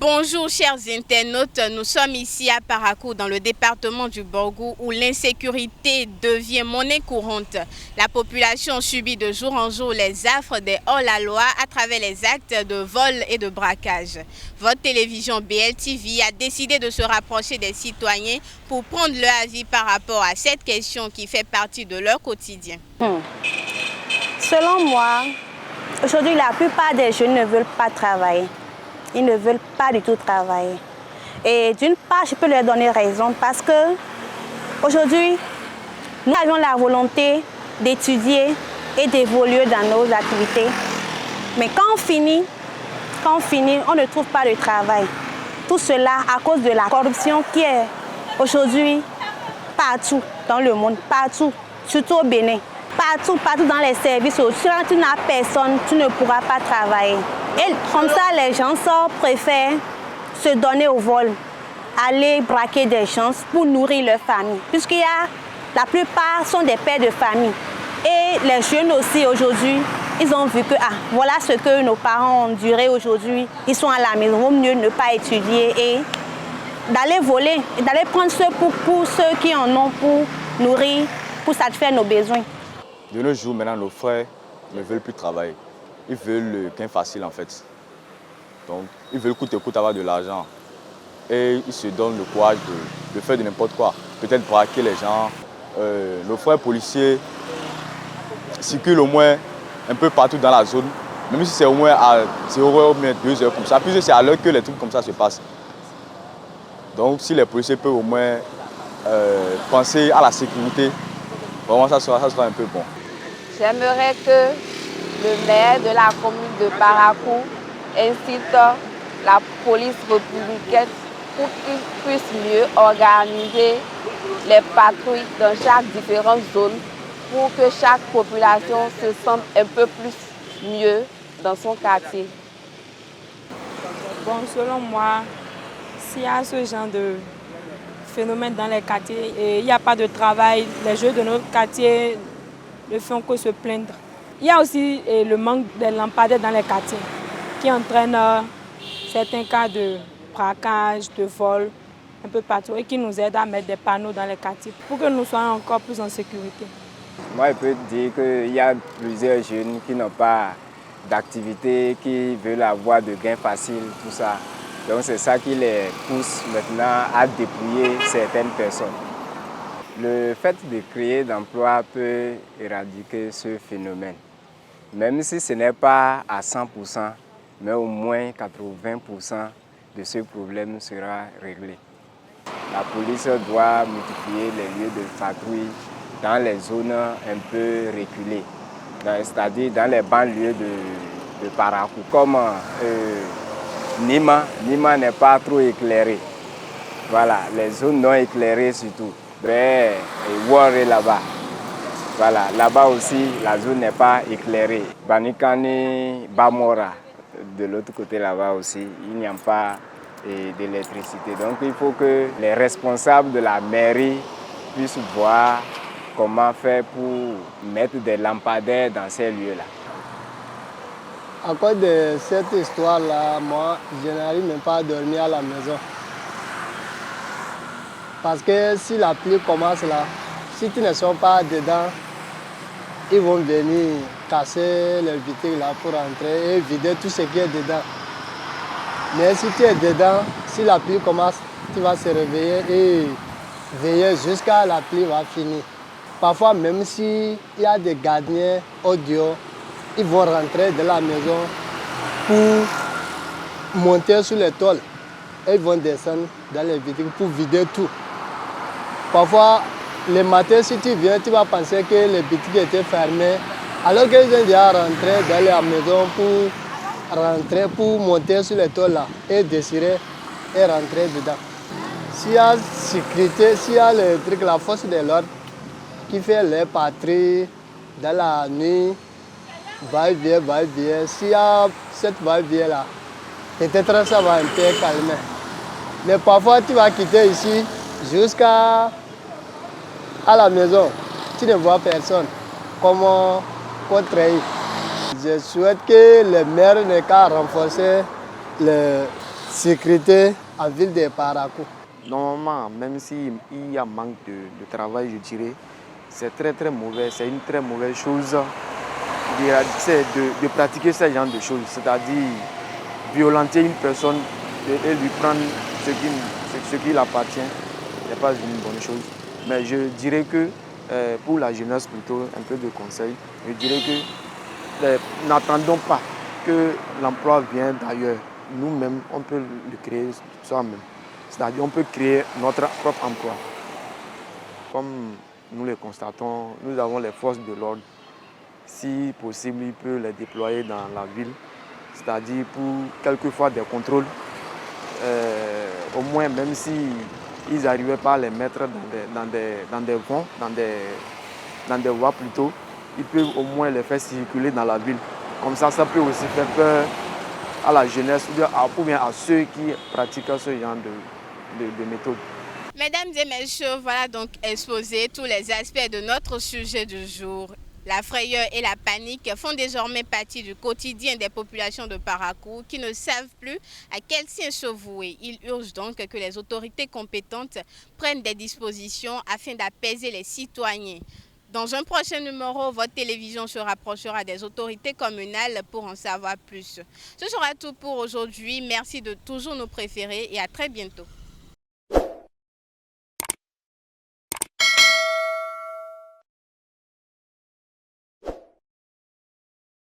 Bonjour chers internautes, nous sommes ici à Parakou dans le département du Borgou où l'insécurité devient monnaie courante. La population subit de jour en jour les affres des hors-la-loi à travers les actes de vol et de braquage. Votre télévision BLTV a décidé de se rapprocher des citoyens pour prendre leur avis par rapport à cette question qui fait partie de leur quotidien. Selon moi, aujourd'hui la plupart des jeunes ne veulent pas travailler. Ils ne veulent pas du tout travailler. Et d'une part, je peux leur donner raison parce que aujourd'hui, nous avons la volonté d'étudier et d'évoluer dans nos activités. Mais quand on finit, on ne trouve pas de travail. Tout cela à cause de la corruption qui est aujourd'hui partout dans le monde, partout, surtout au Bénin. Partout dans les services, quand tu n'as personne, tu ne pourras pas travailler. Et comme ça, les gens préfèrent se donner au vol, aller braquer des gens pour nourrir leur famille. La plupart sont des pères de famille. Et les jeunes aussi aujourd'hui, ils ont vu que voilà ce que nos parents ont enduré aujourd'hui. Ils sont à la maison, il vaut mieux ne pas étudier et d'aller voler, et d'aller prendre ceux pour ceux qui en ont pour nourrir, pour satisfaire nos besoins. De nos jours, maintenant, nos frères ne veulent plus travailler. Ils veulent le gain facile, en fait. Donc, ils veulent coûte que coûte avoir de l'argent. Et ils se donnent le courage de faire de n'importe quoi. Peut-être braquer les gens. Nos frères policiers circulent au moins un peu partout dans la zone. Même si c'est au moins à 0h ou 2h comme ça. Puisque c'est à l'heure que les trucs comme ça se passent. Donc, si les policiers peuvent au moins penser à la sécurité, vraiment ça sera un peu bon. J'aimerais que le maire de la commune de Parakou incite la police républicaine pour qu'ils puissent mieux organiser les patrouilles dans chaque différente zone pour que chaque population se sente un peu plus mieux dans son quartier. Bon, selon moi, s'il y a ce genre de phénomène dans les quartiers et il n'y a pas de travail, les jeunes de notre quartier ne font que se plaindre. Il y a aussi le manque de lampadaires dans les quartiers qui entraîne certains cas de braquage, de vol un peu partout et qui nous aident à mettre des panneaux dans les quartiers pour que nous soyons encore plus en sécurité. Moi, je peux dire qu'il y a plusieurs jeunes qui n'ont pas d'activité, qui veulent avoir de gains faciles, tout ça. Donc c'est ça qui les pousse maintenant à dépouiller certaines personnes. Le fait de créer d'emplois peut éradiquer ce phénomène. Même si ce n'est pas à 100%, mais au moins 80% de ce problème sera réglé. La police doit multiplier les lieux de patrouille dans les zones un peu reculées, c'est-à-dire dans les banlieues de Parakou. Comme Nima n'est pas trop éclairé. Voilà, les zones non éclairées surtout. Et Waré là-bas. Voilà, là-bas aussi, la zone n'est pas éclairée. Banikani, Bamora, de l'autre côté là-bas aussi, il n'y a pas d'électricité. Donc il faut que les responsables de la mairie puissent voir comment faire pour mettre des lampadaires dans ces lieux-là. À cause de cette histoire-là, moi, je n'arrive même pas à dormir à la maison. Parce que si la pluie commence là, si tu ne sors pas dedans, ils vont venir casser les vitres là pour entrer et vider tout ce qui est dedans. Mais si tu es dedans, si la pluie commence, tu vas se réveiller et veiller jusqu'à la pluie va finir. Parfois, même s'il y a des gardiens audio, ils vont rentrer de la maison pour monter sur les tôles. Et ils vont descendre dans les vitres pour vider tout. Parfois, le matin, si tu viens, tu vas penser que les boutiques étaient fermées, alors qu'ils ont déjà rentré dans la maison pour monter sur les tôles là, et désirer et rentrer dedans. S'il y a sécurité, s'il y a le truc, la force de l'ordre qui fait les patrouilles dans la nuit, va-et-vient. S'il y a cette va-et-vient là, peut-être ça va un peu calmer. Mais parfois, tu vas quitter ici jusqu'à la maison. Tu ne vois personne. Comment trahir? Je souhaite que le maire n'ait qu'à renforcer sécurité en ville de Parakou. Normalement, même s'il y a manque de travail, je dirais, c'est très mauvais, c'est une très mauvaise chose de pratiquer ce genre de choses, c'est-à-dire violenter une personne et lui prendre ce qui l'appartient, n'est pas une bonne chose. Mais je dirais que pour la jeunesse plutôt, un peu de conseil, je dirais que n'attendons pas que l'emploi vienne d'ailleurs. Nous-mêmes, on peut le créer soi-même. C'est-à-dire on peut créer notre propre emploi. Comme nous le constatons, nous avons les forces de l'ordre. Si possible, il peut les déployer dans la ville, c'est-à-dire pour quelquefois des contrôles. Au moins, même s'ils n'arrivaient pas à les mettre dans des voies, dans des voies plutôt, ils peuvent au moins les faire circuler dans la ville. Comme ça peut aussi faire peur à la jeunesse ou bien à ceux qui pratiquent ce genre de méthodes. Mesdames et messieurs, voilà donc exposé tous les aspects de notre sujet du jour. La frayeur et la panique font désormais partie du quotidien des populations de Parakou qui ne savent plus à quel sien se vouer. Il urge donc que les autorités compétentes prennent des dispositions afin d'apaiser les citoyens. Dans un prochain numéro, votre télévision se rapprochera des autorités communales pour en savoir plus. Ce sera tout pour aujourd'hui. Merci de toujours nous préférer et à très bientôt.